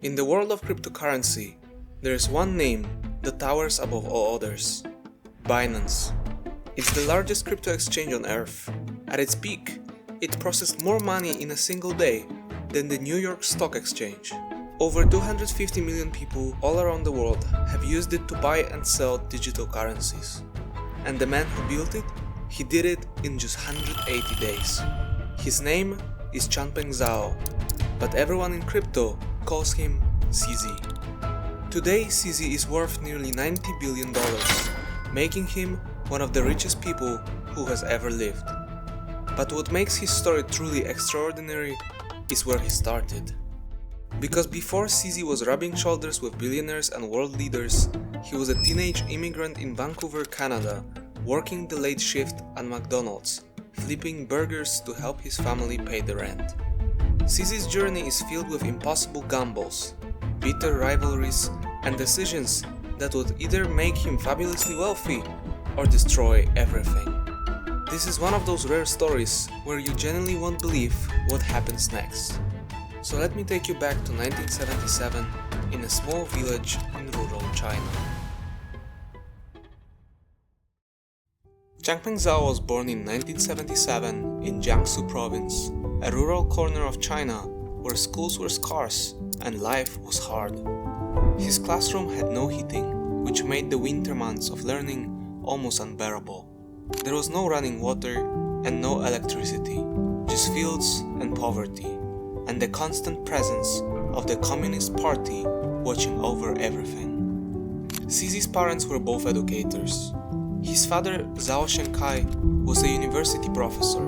In the world of cryptocurrency, there is one name that towers above all others: Binance. It's the largest crypto exchange on earth. At its peak, it processed more money in a single day than the New York Stock Exchange. Over 250 million people all around the world have used it to buy and sell digital currencies. And the man who built it, he did it in just 180 days. His name is Changpeng Zhao, but everyone in crypto calls him CZ. Today, CZ is worth nearly $90 billion, making him one of the richest people who has ever lived. But what makes his story truly extraordinary is where he started. Because before CZ was rubbing shoulders with billionaires and world leaders, he was a teenage immigrant in Vancouver, Canada, working the late shift at McDonald's, flipping burgers to help his family pay the rent. CZ's journey is filled with impossible gambles, bitter rivalries, and decisions that would either make him fabulously wealthy or destroy everything. This is one of those rare stories where you genuinely won't believe what happens next. So let me take you back to 1977 in a small village in rural China. Changpeng Zhao was born in 1977 in Jiangsu province, a rural corner of China where schools were scarce and life was hard. His classroom had no heating, which made the winter months of learning almost unbearable. There was no running water and no electricity, just fields and poverty, and the constant presence of the Communist Party watching over everything. CZ's parents were both educators. His father, Zhao Shenkai, was a university professor,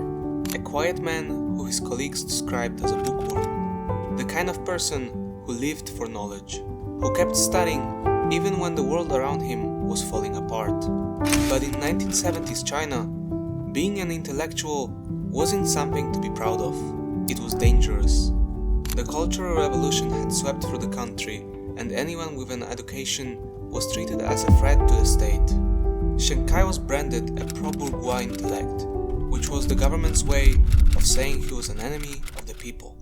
a quiet man who his colleagues described as a bookworm, the kind of person who lived for knowledge, who kept studying even when the world around him was falling apart. But in 1970s China, being an intellectual wasn't something to be proud of. It was dangerous. The Cultural Revolution had swept through the country, and anyone with an education was treated as a threat to the state. Shenkai was branded a pro-bourgeois intellect, which was the government's way of saying he was an enemy of the people.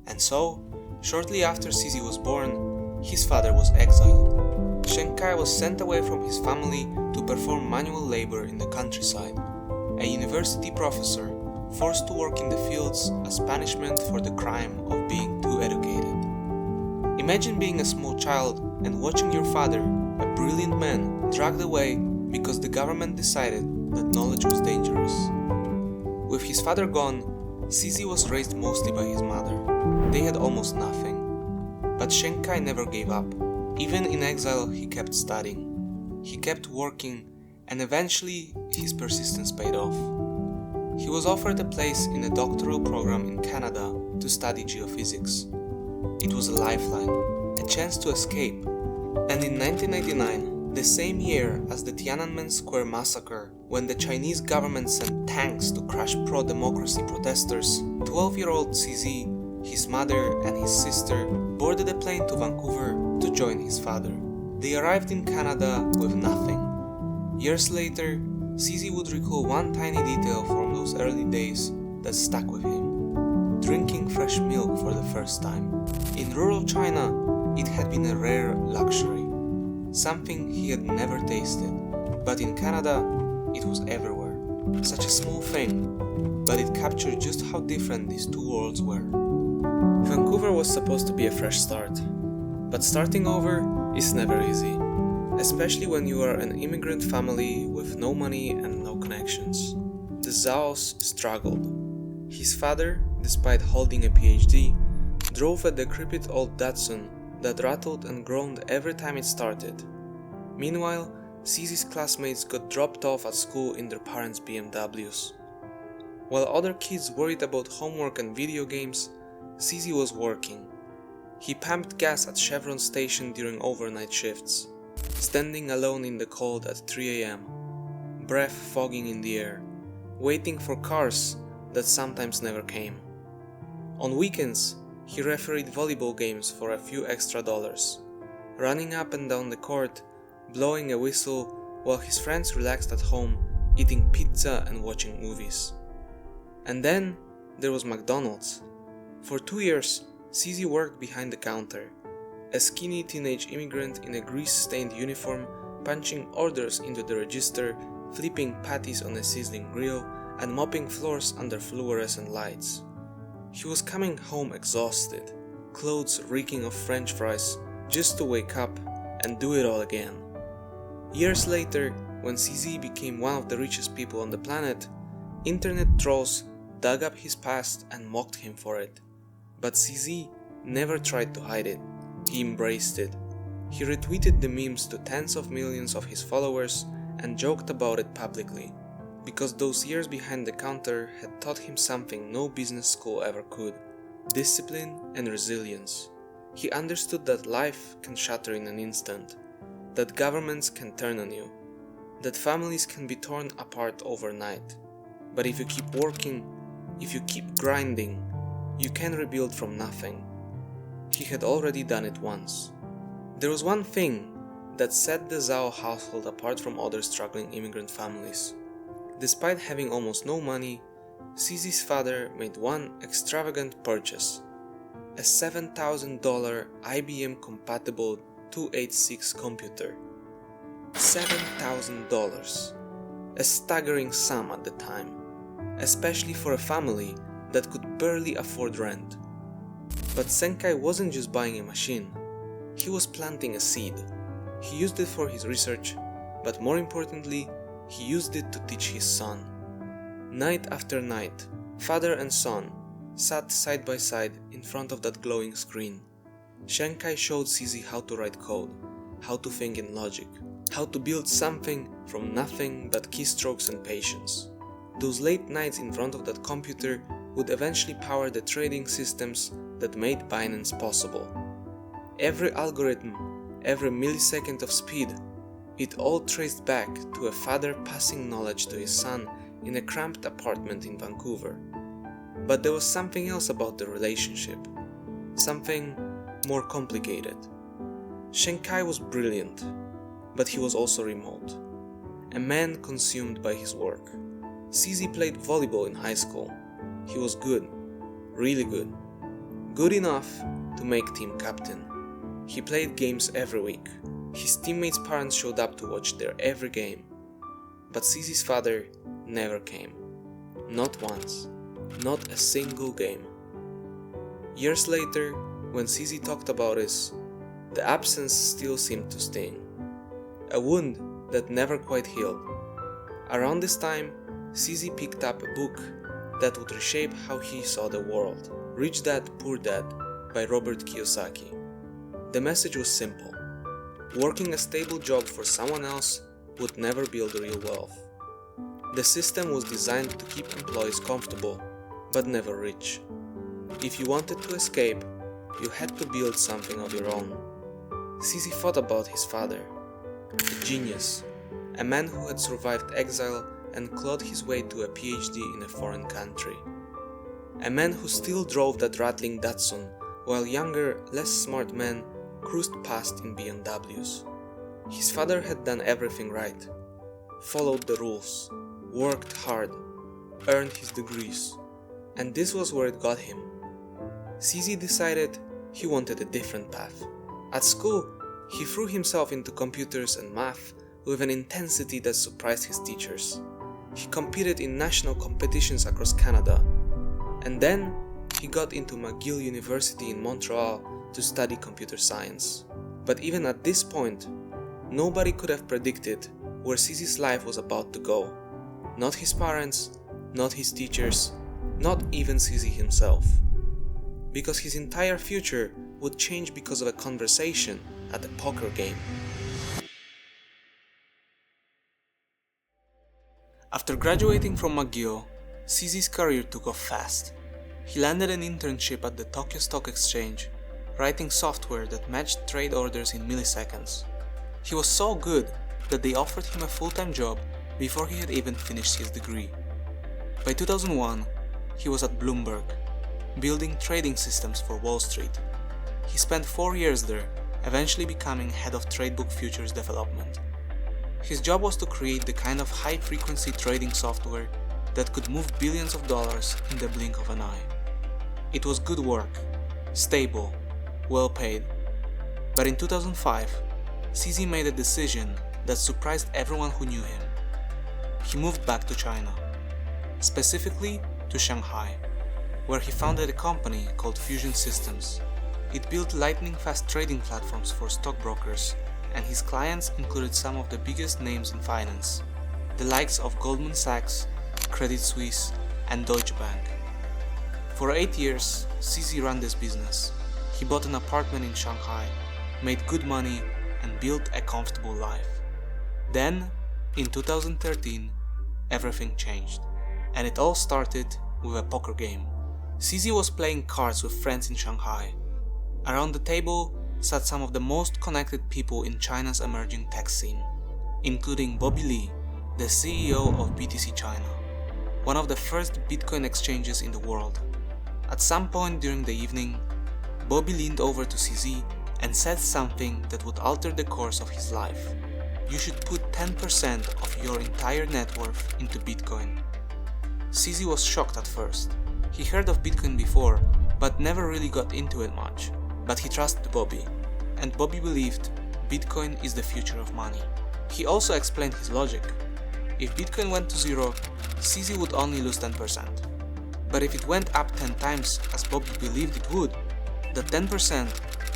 And so, shortly after CZ was born, his father was exiled. Shenkai was sent away from his family to perform manual labor in the countryside, a university professor forced to work in the fields as punishment for the crime of being too educated. Imagine being a small child and watching your father, a brilliant man, dragged away because the government decided that knowledge was dangerous. With his father gone, CZ was raised mostly by his mother. They had almost nothing. But Shenkai never gave up. Even in exile, he kept studying. He kept working, and eventually his persistence paid off. He was offered a place in a doctoral program in Canada to study geophysics. It was a lifeline, a chance to escape. And in 1999, the same year as the Tiananmen Square massacre, when the Chinese government sent tanks to crush pro-democracy protesters, 12-year-old CZ, his mother and his sister boarded a plane to Vancouver to join his father. They arrived in Canada with nothing. Years later, CZ would recall one tiny detail from those early days that stuck with him: drinking fresh milk for the first time. In rural China, it had been a rare luxury, something he had never tasted, but in Canada, it was everywhere. Such a small thing, but it captured just how different these two worlds were. Vancouver was supposed to be a fresh start, but starting over is never easy, especially when you are an immigrant family with no money and no connections. The Zhaos struggled. His father, despite holding a PhD, drove a decrepit old Datsun that rattled and groaned every time it started. Meanwhile, CZ's classmates got dropped off at school in their parents' BMWs. While other kids worried about homework and video games, CZ was working. He pumped gas at Chevron station during overnight shifts, standing alone in the cold at 3 a.m., breath fogging in the air, waiting for cars that sometimes never came. On weekends, he refereed volleyball games for a few extra dollars, running up and down the court, blowing a whistle while his friends relaxed at home, eating pizza and watching movies. And then there was McDonald's. For 2 years, CZ worked behind the counter, a skinny teenage immigrant in a grease-stained uniform, punching orders into the register, flipping patties on a sizzling grill, and mopping floors under fluorescent lights. He was coming home exhausted, clothes reeking of French fries, just to wake up and do it all again. Years later, when CZ became one of the richest people on the planet, internet trolls dug up his past and mocked him for it. But CZ never tried to hide it. He embraced it. He retweeted the memes to tens of millions of his followers and joked about it publicly, because those years behind the counter had taught him something no business school ever could: discipline and resilience. He understood that life can shatter in an instant, that governments can turn on you, that families can be torn apart overnight. But if you keep working, if you keep grinding, you can rebuild from nothing. He had already done it once. There was one thing that set the Zhao household apart from other struggling immigrant families. Despite having almost no money, CZ's father made one extravagant purchase: a $7,000 IBM-compatible 286 computer. $7,000. A staggering sum at the time, especially for a family that could barely afford rent. But Senkai wasn't just buying a machine, he was planting a seed. He used it for his research, but more importantly, he used it to teach his son. Night after night, father and son sat side by side in front of that glowing screen. Senkai showed CZ how to write code, how to think in logic, how to build something from nothing but keystrokes and patience. Those late nights in front of that computer would eventually power the trading systems that made Binance possible. Every algorithm, every millisecond of speed, it all traced back to a father passing knowledge to his son in a cramped apartment in Vancouver. But there was something else about the relationship, something more complicated. Senkai was brilliant, but he was also remote, a man consumed by his work. CZ played volleyball in high school. He was good, really good, good enough to make team captain. He played games every week. His teammates' parents showed up to watch their every game. But CZ's father never came. Not once. Not a single game. Years later, when CZ talked about this, the absence still seemed to sting. A wound that never quite healed. Around this time, CZ picked up a book that would reshape how he saw the world, Rich Dad, Poor Dad by Robert Kiyosaki. The message was simple. Working a stable job for someone else would never build real wealth. The system was designed to keep employees comfortable, but never rich. If you wanted to escape, you had to build something of your own. CZ thought about his father, a genius, a man who had survived exile and clawed his way to a PhD in a foreign country. A man who still drove that rattling Datsun, while younger, less smart men cruised past in BMWs. His father had done everything right, followed the rules, worked hard, earned his degrees, and this was where it got him. CZ decided he wanted a different path. At school, he threw himself into computers and math with an intensity that surprised his teachers. He competed in national competitions across Canada, and then he got into McGill University in Montreal to study computer science. But even at this point, nobody could have predicted where CZ's life was about to go. Not his parents, not his teachers, not even CZ himself. Because his entire future would change because of a conversation at a poker game. After graduating from McGill, CZ's career took off fast. He landed an internship at the Tokyo Stock Exchange, writing software that matched trade orders in milliseconds. He was so good that they offered him a full-time job before he had even finished his degree. By 2001, he was at Bloomberg, building trading systems for Wall Street. He spent 4 years there, eventually becoming head of tradebook futures development. His job was to create the kind of high-frequency trading software that could move billions of dollars in the blink of an eye. It was good work, stable, well paid. But in 2005, CZ made a decision that surprised everyone who knew him. He moved back to China, specifically to Shanghai, where he founded a company called Fusion Systems. It built lightning-fast trading platforms for stockbrokers, and his clients included some of the biggest names in finance, the likes of Goldman Sachs, Credit Suisse, and Deutsche Bank. For 8 years, CZ ran this business. He bought an apartment in Shanghai, made good money, and built a comfortable life. Then, in 2013, everything changed, and it all started with a poker game. CZ was playing cards with friends in Shanghai. Around the table sat some of the most connected people in China's emerging tech scene, including Bobby Lee, the CEO of BTC China, one of the first Bitcoin exchanges in the world. At some point during the evening, Bobby leaned over to CZ and said something that would alter the course of his life. You should put 10% of your entire net worth into Bitcoin. CZ was shocked at first. He heard of Bitcoin before, but never really got into it much. But he trusted Bobby, and Bobby believed Bitcoin is the future of money. He also explained his logic. If Bitcoin went to zero, CZ would only lose 10%. But if it went up 10 times as Bobby believed it would, the 10%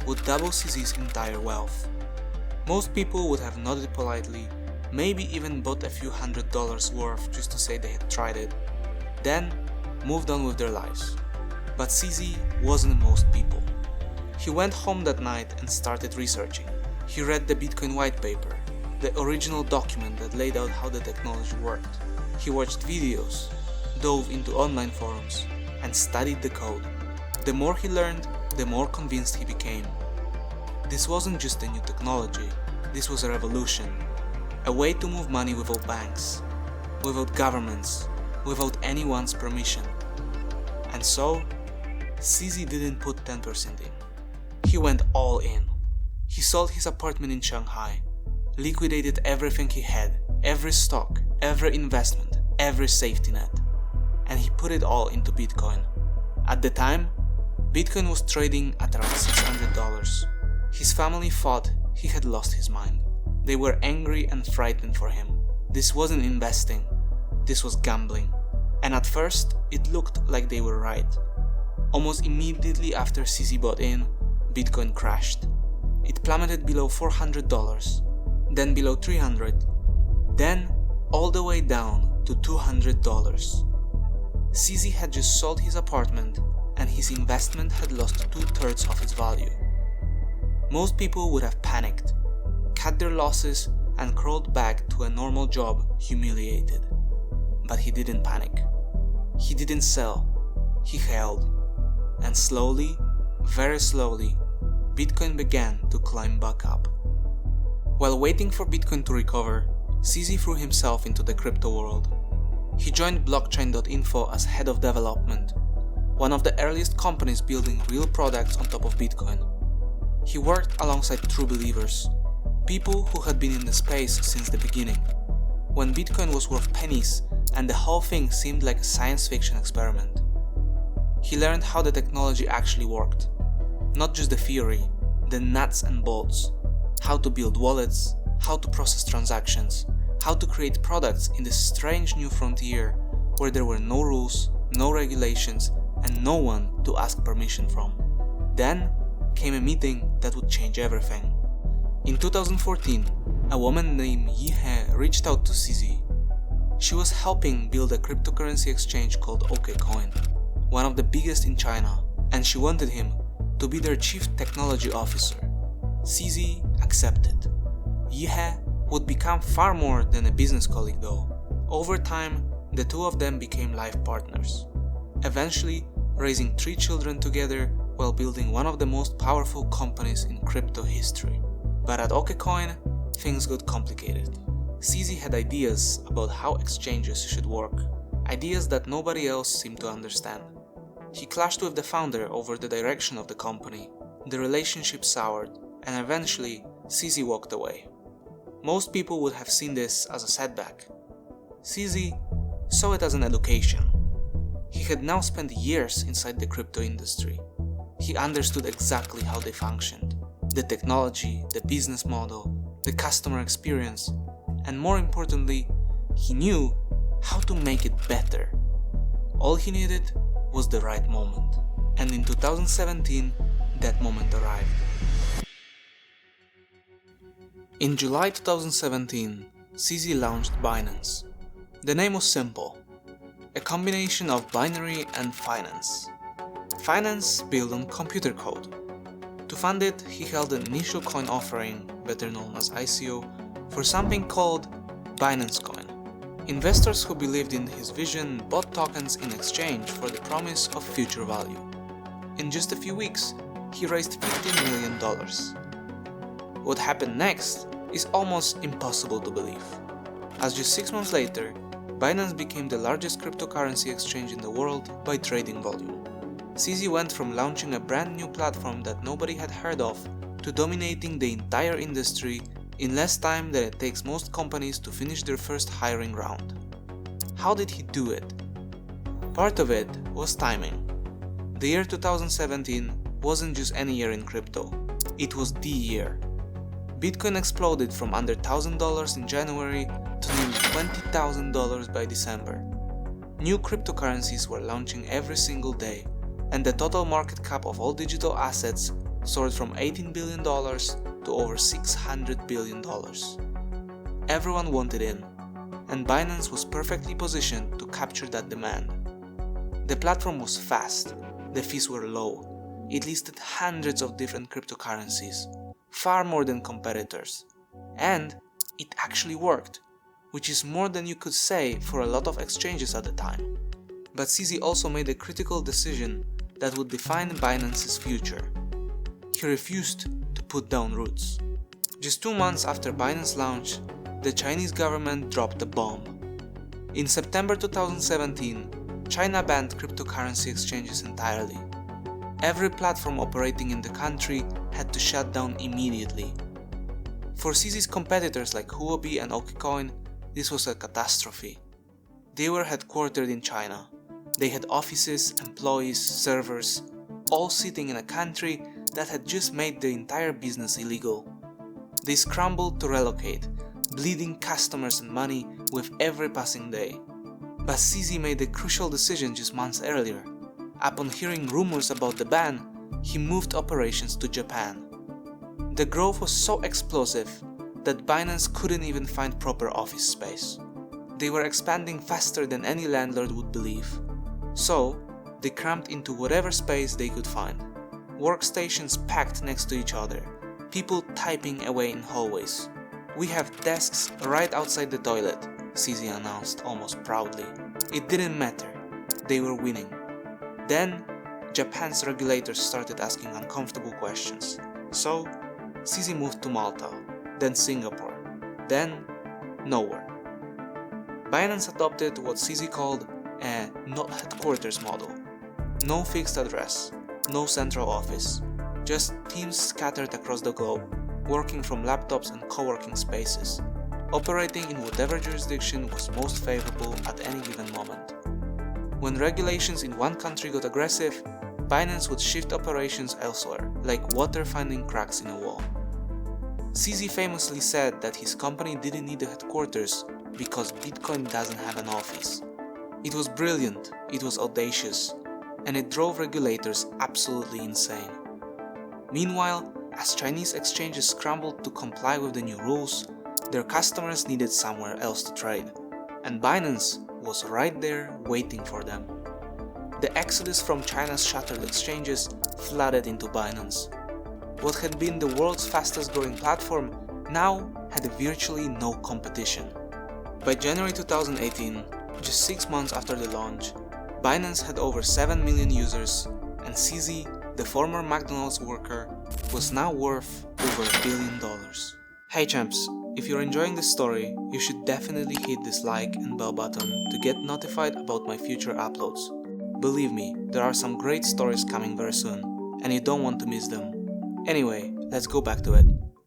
would double CZ's entire wealth. Most people would have nodded politely, maybe even bought a few $100s worth just to say they had tried it, then moved on with their lives. But CZ wasn't most people. He went home that night and started researching. He read the Bitcoin white paper, the original document that laid out how the technology worked. He watched videos, dove into online forums, and studied the code. The more he learned, the more convinced he became. This wasn't just a new technology, this was a revolution. A way to move money without banks, without governments, without anyone's permission. And so, CZ didn't put 10% in. He went all in. He sold his apartment in Shanghai, liquidated everything he had, every stock, every investment, every safety net, and he put it all into Bitcoin. At the time, Bitcoin was trading at around $600. His family thought he had lost his mind. They were angry and frightened for him. This wasn't investing, this was gambling. And at first, it looked like they were right. Almost immediately after CZ bought in, Bitcoin crashed. It plummeted below $400, then below $300, then all the way down to $200. CZ had just sold his apartment and his investment had lost 2/3 of its value. Most people would have panicked, cut their losses and crawled back to a normal job humiliated. But he didn't panic. He didn't sell. He held. And slowly, very slowly, Bitcoin began to climb back up. While waiting for Bitcoin to recover, CZ threw himself into the crypto world. He joined blockchain.info as head of development, one of the earliest companies building real products on top of Bitcoin. He worked alongside true believers, people who had been in the space since the beginning, when Bitcoin was worth pennies and the whole thing seemed like a science fiction experiment. He learned how the technology actually worked, not just the theory, the nuts and bolts, how to build wallets, how to process transactions, how to create products in this strange new frontier where there were no rules, no regulations, and no one to ask permission from. Then came a meeting that would change everything. In 2014, a woman named Yi He reached out to CZ. She was helping build a cryptocurrency exchange called OKCoin, one of the biggest in China, and she wanted him to be their chief technology officer. CZ accepted. Yi He would become far more than a business colleague though. Over time, the two of them became life partners, eventually raising 3 children together while building one of the most powerful companies in crypto history. But at OKCoin, things got complicated. CZ had ideas about how exchanges should work, ideas that nobody else seemed to understand. He clashed with the founder over the direction of the company, the relationship soured, and eventually CZ walked away. Most people would have seen this as a setback. CZ saw it as an education. He had now spent years inside the crypto industry. He understood exactly how they functioned. the technology, the business model, the customer experience, and more importantly, he knew how to make it better. All he needed was the right moment. And in 2017, that moment arrived. In July 2017, CZ launched Binance. The name was simple, a combination of binary and finance. Finance built on computer code. To fund it, he held an initial coin offering, better known as ICO, for something called Binance Coin. Investors who believed in his vision bought tokens in exchange for the promise of future value. In just a few weeks, he raised $15 million. What happened next is almost impossible to believe, as just 6 months later, Binance became the largest cryptocurrency exchange in the world by trading volume. CZ went from launching a brand new platform that nobody had heard of to dominating the entire industry in less time than it takes most companies to finish their first hiring round. How did he do it? Part of it was timing. The year 2017 wasn't just any year in crypto, it was the year. Bitcoin exploded from under $1,000 in January to nearly $20,000 by December. New cryptocurrencies were launching every single day, and the total market cap of all digital assets soared from $18 billion to over $600 billion. Everyone wanted in, and Binance was perfectly positioned to capture that demand. The platform was fast, the fees were low, it listed hundreds of different cryptocurrencies, far more than competitors, and it actually worked, which is more than you could say for a lot of exchanges at the time. But CZ also made a critical decision that would define Binance's future. He refused to put down roots. Just 2 months after Binance launch, the Chinese government dropped a bomb. In September 2017, China banned cryptocurrency exchanges entirely. Every platform operating in the country had to shut down immediately. For CZ's competitors like Huobi and OKCoin, this was a catastrophe. They were headquartered in China. They had offices, employees, servers, all sitting in a country that had just made the entire business illegal. They scrambled to relocate, bleeding customers and money with every passing day. But CZ made a crucial decision just months earlier. Upon hearing rumors about the ban, he moved operations to Japan. The growth was so explosive that Binance couldn't even find proper office space. They were expanding faster than any landlord would believe. So, they crammed into whatever space they could find. Workstations packed next to each other, people typing away in hallways. "We have desks right outside the toilet," CZ announced almost proudly. It didn't matter, they were winning. Then, Japan's regulators started asking uncomfortable questions. So, CZ moved to Malta, then Singapore, then nowhere. Binance adopted what CZ called a not headquarters model. No fixed address, no central office, just teams scattered across the globe, working from laptops and co-working spaces, operating in whatever jurisdiction was most favorable at any given moment. When regulations in one country got aggressive, Binance would shift operations elsewhere, like water finding cracks in a wall. CZ famously said that his company didn't need a headquarters because Bitcoin doesn't have an office. It was brilliant, it was audacious, and it drove regulators absolutely insane. Meanwhile, as Chinese exchanges scrambled to comply with the new rules, their customers needed somewhere else to trade, and Binance was right there waiting for them. The exodus from China's shuttered exchanges flooded into Binance. What had been the world's fastest growing platform now had virtually no competition. By January 2018, just 6 months after the launch, Binance had over 7 million users, and CZ, the former McDonald's worker, was now worth over $1 billion. Hey champs, if you're enjoying this story, you should definitely hit this like and bell button to get notified about my future uploads. Believe me, there are some great stories coming very soon, and you don't want to miss them. Anyway, let's go back to it.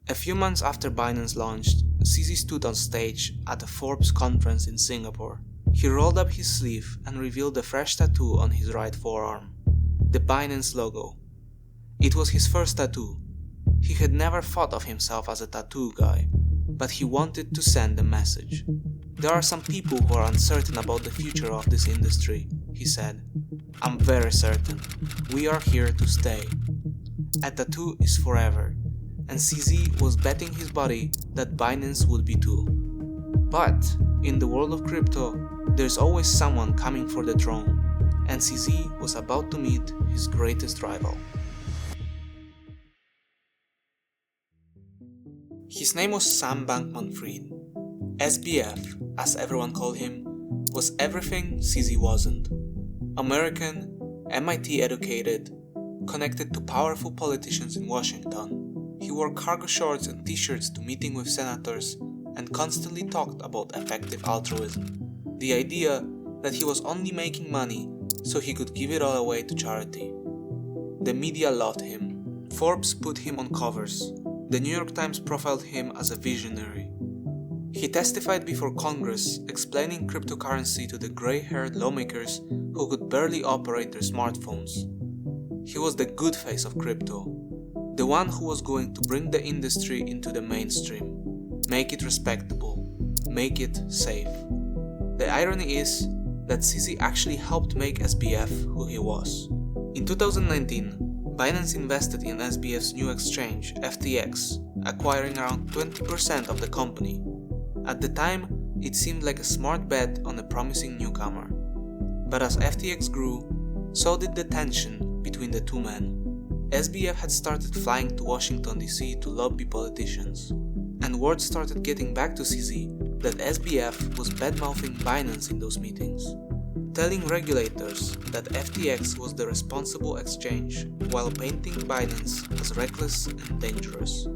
A few months after Binance launched, CZ stood on stage at a Forbes conference in Singapore. He rolled up his sleeve and revealed a fresh tattoo on his right forearm. The Binance logo. It was his first tattoo, He had never thought of himself as a tattoo guy, but he wanted to send a message. "There are some people who are uncertain about the future of this industry," he said. "I'm very certain. We are here to stay. A tattoo is forever," and CZ was betting his body that Binance would be too. But in the world of crypto, there's always someone coming for the throne, and CZ was about to meet his greatest rival. His name was Sam Bankman-Fried. SBF, as everyone called him, was everything CZ wasn't. American, MIT educated, connected to powerful politicians in Washington. He wore cargo shorts and t-shirts to meeting with senators and constantly talked about effective altruism. The idea that he was only making money so he could give it all away to charity. The media loved him. Forbes put him on covers. The New York Times profiled him as a visionary. He testified before Congress, explaining cryptocurrency to the gray-haired lawmakers who could barely operate their smartphones. He was the good face of crypto, the one who was going to bring the industry into the mainstream, make it respectable, make it safe. The irony is that CZ actually helped make SBF who he was. In 2019, Binance invested in SBF's new exchange, FTX, acquiring around 20% of the company. At the time, it seemed like a smart bet on a promising newcomer. But as FTX grew, so did the tension between the two men. SBF had started flying to Washington DC to lobby politicians, and word started getting back to CZ that SBF was bad-mouthing Binance in those meetings, telling regulators that FTX was the responsible exchange while painting Binance as reckless and dangerous.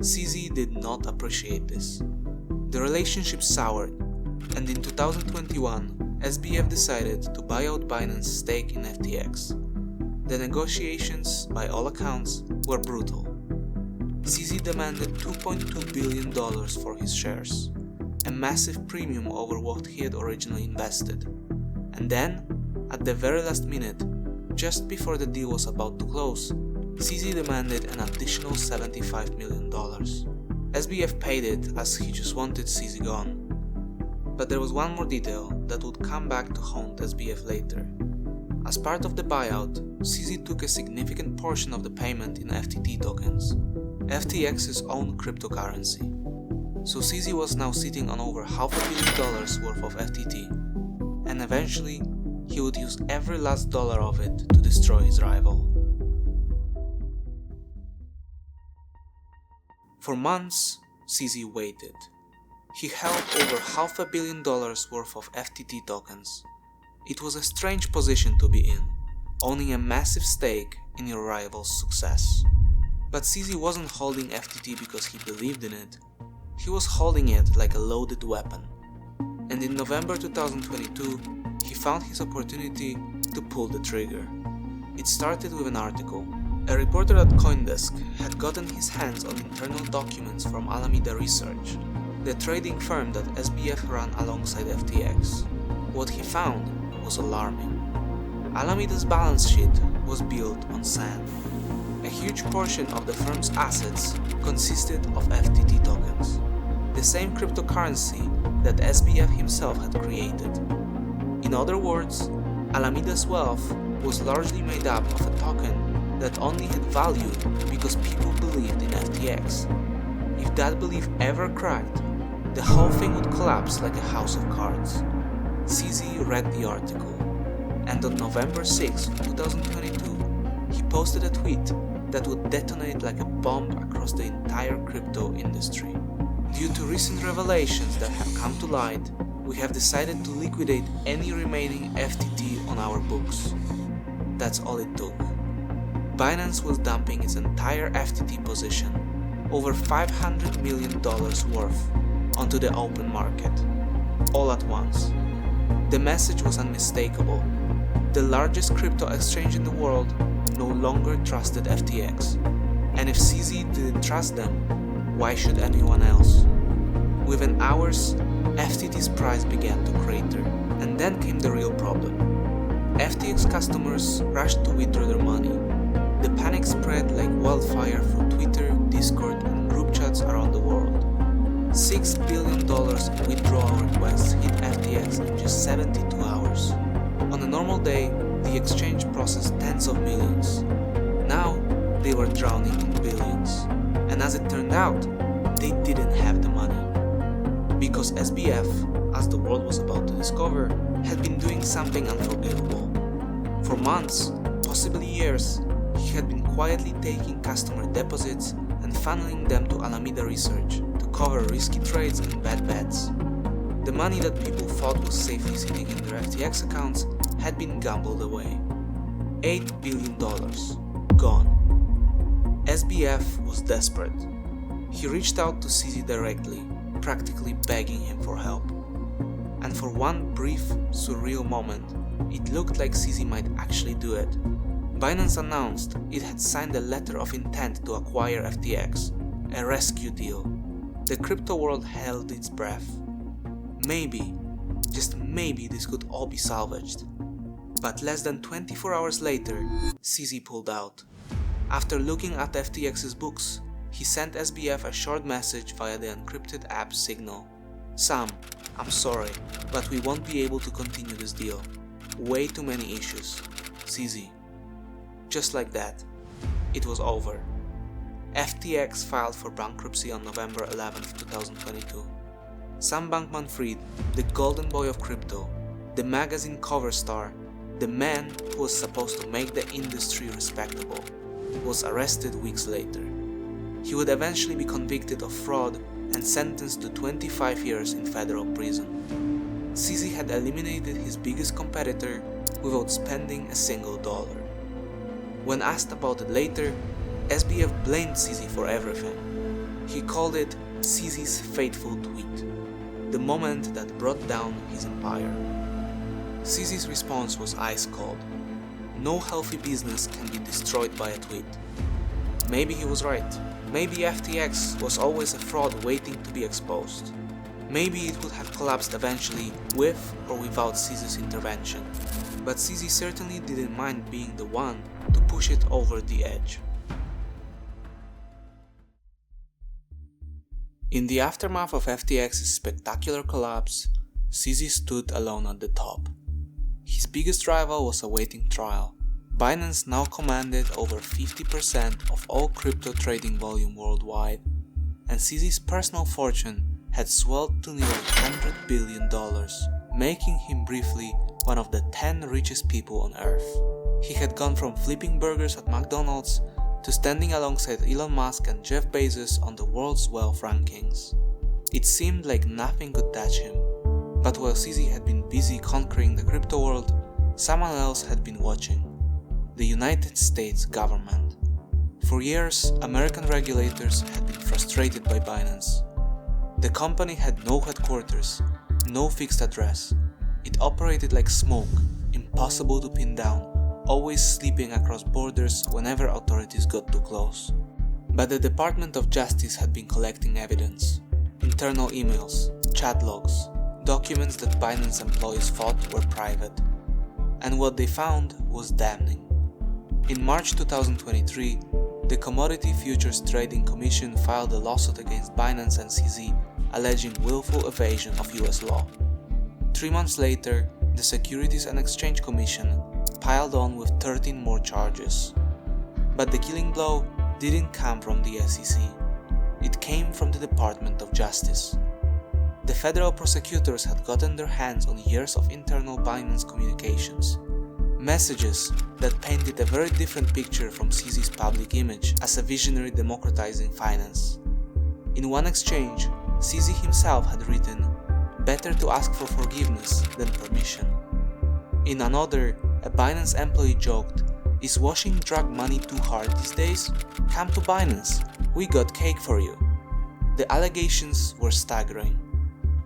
CZ did not appreciate this. The relationship soured, and in 2021, SBF decided to buy out Binance's stake in FTX. The negotiations, by all accounts, were brutal. CZ demanded $2.2 billion for his shares, a massive premium over what he had originally invested. And then, at the very last minute, just before the deal was about to close, CZ demanded an additional $75 million. SBF paid it as he just wanted CZ gone. But there was one more detail that would come back to haunt SBF later. As part of the buyout, CZ took a significant portion of the payment in FTT tokens, FTX's own cryptocurrency. So CZ was now sitting on over $500 million worth of FTT, and eventually he would use every last dollar of it to destroy his rival. For months, CZ waited. He held over $500 million worth of FTT tokens. It was a strange position to be in, owning a massive stake in your rival's success. But CZ wasn't holding FTT because he believed in it. He was holding it like a loaded weapon. And in November 2022, he found his opportunity to pull the trigger. It started with an article. A reporter at CoinDesk had gotten his hands on internal documents from Alameda Research, the trading firm that SBF ran alongside FTX. What he found was alarming. Alameda's balance sheet was built on sand. A huge portion of the firm's assets consisted of FTT tokens, the same cryptocurrency that SBF himself had created. In other words, Alameda's wealth was largely made up of a token that only had value because people believed in FTX. If that belief ever cracked, the whole thing would collapse like a house of cards. CZ read the article, and on November 6, 2022, he posted a tweet that would detonate like a bomb across the entire crypto industry. Due to recent revelations that have come to light, we have decided to liquidate any remaining FTT on our books. That's all it took. Binance was dumping its entire FTT position, over $500 million worth, onto the open market, all at once. The message was unmistakable. The largest crypto exchange in the world no longer trusted FTX, and if CZ didn't trust them, why should anyone else? Within hours, FTT's price began to crater, and then came the real problem. FTX customers rushed to withdraw their money. The panic spread like wildfire through Twitter, Discord, and group chats around the world. $6 billion in withdrawal requests hit FTX in just 72 hours. On a normal day, the exchange processed tens of millions. Now, they were drowning in billions. And as it turned out, they didn't have the money. Because SBF, as the world was about to discover, had been doing something unforgivable. For months, possibly years, he had been quietly taking customer deposits and funneling them to Alameda Research to cover risky trades and bad bets. The money that people thought was safely sitting in their FTX accounts had been gambled away. $8 billion. Gone. SBF was desperate. He reached out to CZ directly, practically begging him for help. And for one brief, surreal moment, it looked like CZ might actually do it. Binance announced it had signed a letter of intent to acquire FTX, a rescue deal. The crypto world held its breath. Maybe, just maybe this could all be salvaged. But less than 24 hours later, CZ pulled out. After looking at FTX's books, he sent SBF a short message via the encrypted app Signal. "Sam, I'm sorry, but we won't be able to continue this deal. Way too many issues. CZ." Just like that, it was over. FTX filed for bankruptcy on November 11, 2022. Sam Bankman-Fried, the golden boy of crypto, the magazine cover star, the man who was supposed to make the industry respectable, was arrested weeks later. He would eventually be convicted of fraud and sentenced to 25 years in federal prison. CZ had eliminated his biggest competitor without spending a single dollar. When asked about it later, SBF blamed CZ for everything. He called it CZ's fateful tweet, the moment that brought down his empire. CZ's response was ice cold. No healthy business can be destroyed by a tweet. Maybe he was right. Maybe FTX was always a fraud waiting to be exposed. Maybe it would have collapsed eventually with or without CZ's intervention. But CZ certainly didn't mind being the one to push it over the edge. In the aftermath of FTX's spectacular collapse, CZ stood alone at the top. His biggest rival was awaiting trial. Binance now commanded over 50% of all crypto trading volume worldwide, and CZ's personal fortune had swelled to nearly $100 billion, making him briefly one of the 10 richest people on earth. He had gone from flipping burgers at McDonald's to standing alongside Elon Musk and Jeff Bezos on the world's wealth rankings. It seemed like nothing could touch him, but while CZ had been busy conquering the crypto world, someone else had been watching: the United States government. For years, American regulators had been frustrated by Binance. The company had no headquarters, no fixed address. It operated like smoke, impossible to pin down, always slipping across borders whenever authorities got too close. But the Department of Justice had been collecting evidence: internal emails, chat logs, documents that Binance employees thought were private. And what they found was damning. In March 2023, the Commodity Futures Trading Commission filed a lawsuit against Binance and CZ, alleging willful evasion of US law. 3 months later, the Securities and Exchange Commission piled on with 13 more charges. But the killing blow didn't come from the SEC. It came from the Department of Justice. The federal prosecutors had gotten their hands on years of internal Binance communications. Messages that painted a very different picture from CZ's public image as a visionary democratizing finance. In one exchange, CZ himself had written, "Better to ask for forgiveness than permission." In another, a Binance employee joked, "Is washing drug money too hard these days? Come to Binance, we got cake for you." The allegations were staggering.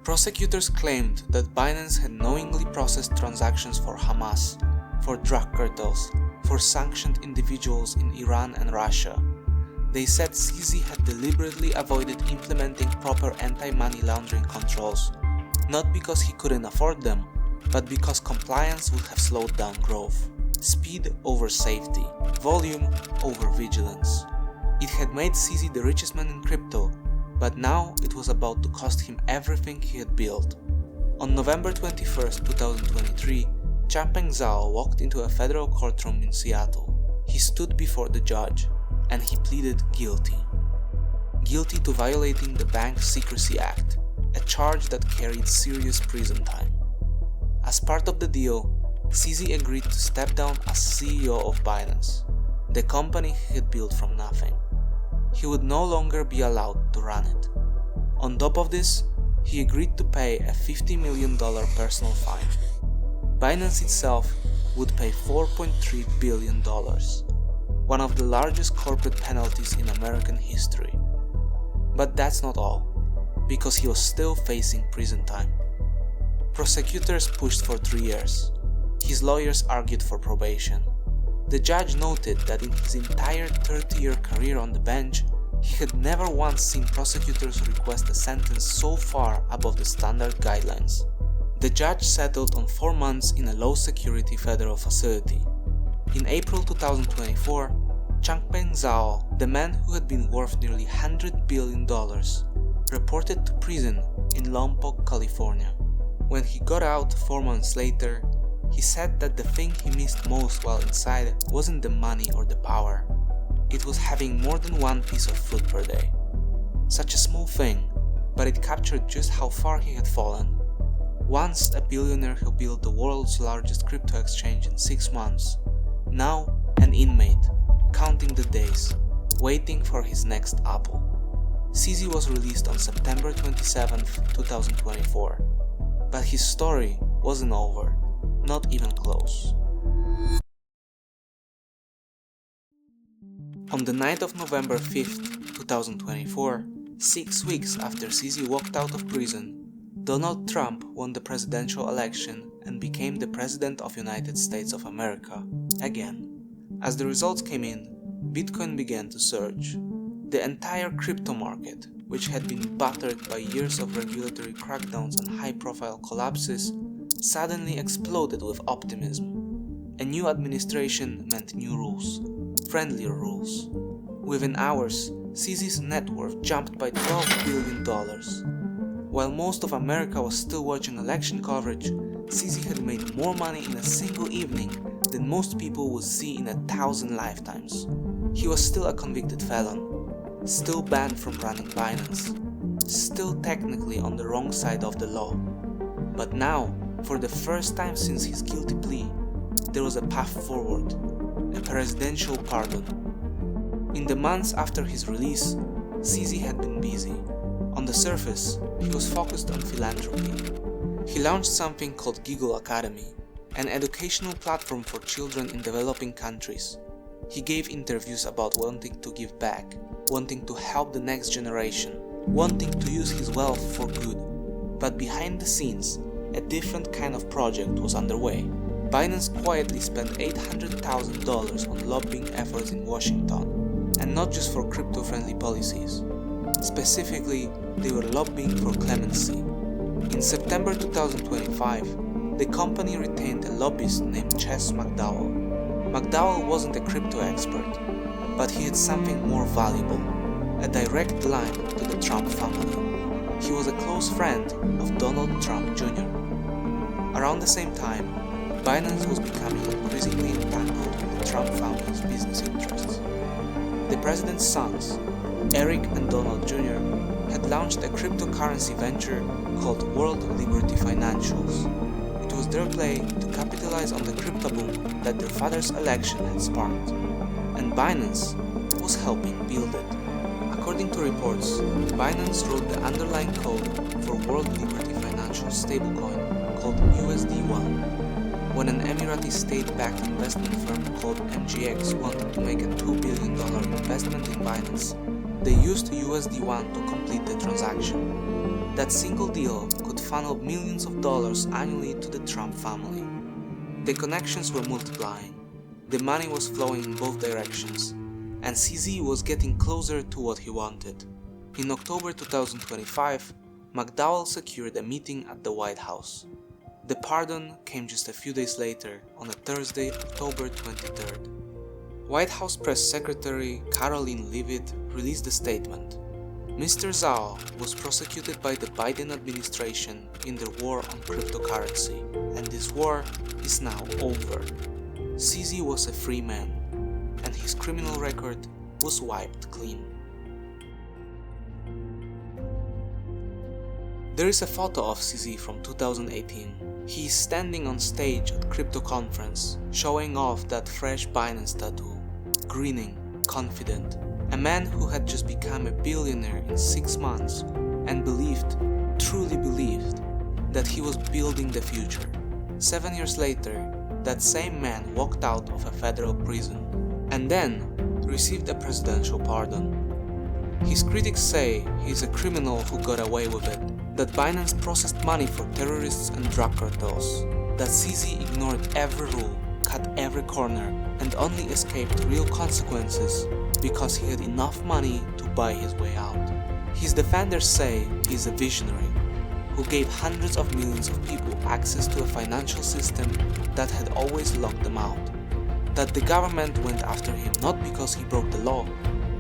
Prosecutors claimed that Binance had knowingly processed transactions for Hamas, for drug cartels, for sanctioned individuals in Iran and Russia. They said CZ had deliberately avoided implementing proper anti-money laundering controls, not because he couldn't afford them, but because compliance would have slowed down growth. Speed over safety, volume over vigilance. It had made CZ the richest man in crypto, but now it was about to cost him everything he had built. On November 21, 2023, Changpeng Zhao walked into a federal courtroom in Seattle. He stood before the judge, and he pleaded guilty. Guilty to violating the Bank Secrecy Act, a charge that carried serious prison time. As part of the deal, CZ agreed to step down as CEO of Binance, the company he had built from nothing. He would no longer be allowed to run it. On top of this, he agreed to pay a $50 million personal fine. Binance itself would pay $4.3 billion, one of the largest corporate penalties in American history. But that's not all, because he was still facing prison time. Prosecutors pushed for 3 years. His lawyers argued for probation. The judge noted that in his entire 30-year career on the bench, he had never once seen prosecutors request a sentence so far above the standard guidelines. The judge settled on 4 months in a low-security federal facility. In April 2024, Changpeng Zhao, the man who had been worth nearly $100 billion, reported to prison in Lompoc, California. When he got out 4 months later, he said that the thing he missed most while inside wasn't the money or the power. It was having more than one piece of food per day. Such a small thing, but it captured just how far he had fallen. Once a billionaire who built the world's largest crypto exchange in 6 months, now an inmate, counting the days, waiting for his next apple. CZ was released on September 27, 2024, but his story wasn't over, not even close. On the night of November 5, 2024, 6 weeks after CZ walked out of prison, Donald Trump won the presidential election and became the President of United States of America, again. As the results came in, Bitcoin began to surge. The entire crypto market, which had been battered by years of regulatory crackdowns and high-profile collapses, suddenly exploded with optimism. A new administration meant new rules, friendlier rules. Within hours, CZ's net worth jumped by $12 billion. While most of America was still watching election coverage, CZ had made more money in a single evening than most people would see in 1,000 lifetimes. He was still a convicted felon, still banned from running Binance, still technically on the wrong side of the law. But now, for the first time since his guilty plea, there was a path forward, a presidential pardon. In the months after his release, CZ had been busy. On the surface, he was focused on philanthropy. He launched something called Giggle Academy, an educational platform for children in developing countries. He gave interviews about wanting to give back, wanting to help the next generation, wanting to use his wealth for good. But behind the scenes, a different kind of project was underway. Binance quietly spent $800,000 on lobbying efforts in Washington, and not just for crypto-friendly policies. Specifically, they were lobbying for clemency. In September 2025, the company retained a lobbyist named McDonald. McDowell wasn't a crypto expert, but he had something more valuable, a direct line to the Trump family. He was a close friend of Donald Trump Jr. Around the same time, Binance was becoming increasingly entangled with the Trump family's business interests. The president's sons, Eric and Donald Jr., had launched a cryptocurrency venture called World Liberty Financials. It was their play to capitalize on the crypto boom that their father's election had sparked, and Binance was helping build it. According to reports, Binance wrote the underlying code for World Liberty Financial stablecoin called USD1. When an Emirati state-backed investment firm called MGX wanted to make a $2 billion investment in Binance, they used USD1 to complete the transaction. That single deal could funnel millions of dollars annually to the Trump family. The connections were multiplying, the money was flowing in both directions, and CZ was getting closer to what he wanted. In October 2025, McDowell secured a meeting at the White House. The pardon came just a few days later, on a Thursday, October 23rd. White House Press Secretary Caroline Leavitt released a statement. Mr. Zhao was prosecuted by the Biden administration in their war on cryptocurrency, and this war is now over. CZ was a free man, and his criminal record was wiped clean. There is a photo of CZ from 2018. He is standing on stage at crypto conference, showing off that fresh Binance tattoo, grinning, confident. A man who had just become a billionaire in 6 months and believed, truly believed, that he was building the future. 7 years later, that same man walked out of a federal prison and then received a presidential pardon. His critics say he's a criminal who got away with it, that Binance processed money for terrorists and drug cartels, that CZ ignored every rule, cut every corner, and only escaped real consequences because he had enough money to buy his way out. His defenders say he's a visionary who gave hundreds of millions of people access to a financial system that had always locked them out, that the government went after him not because he broke the law,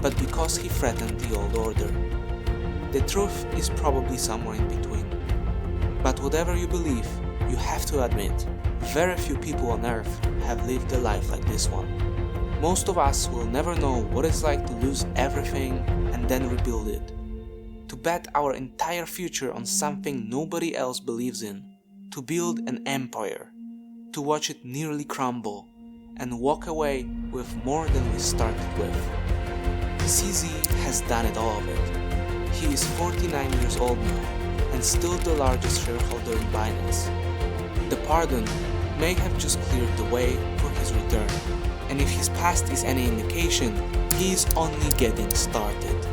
but because he threatened the old order. The truth is probably somewhere in between. But whatever you believe, you have to admit, very few people on earth have lived a life like this one. Most of us will never know what it's like to lose everything and then rebuild it. To bet our entire future on something nobody else believes in. To build an empire. To watch it nearly crumble and walk away with more than we started with. CZ has done it all of it. He is 49 years old now and still the largest shareholder in Binance. The pardon may have just cleared the way for his return. And if his past is any indication, he is only getting started.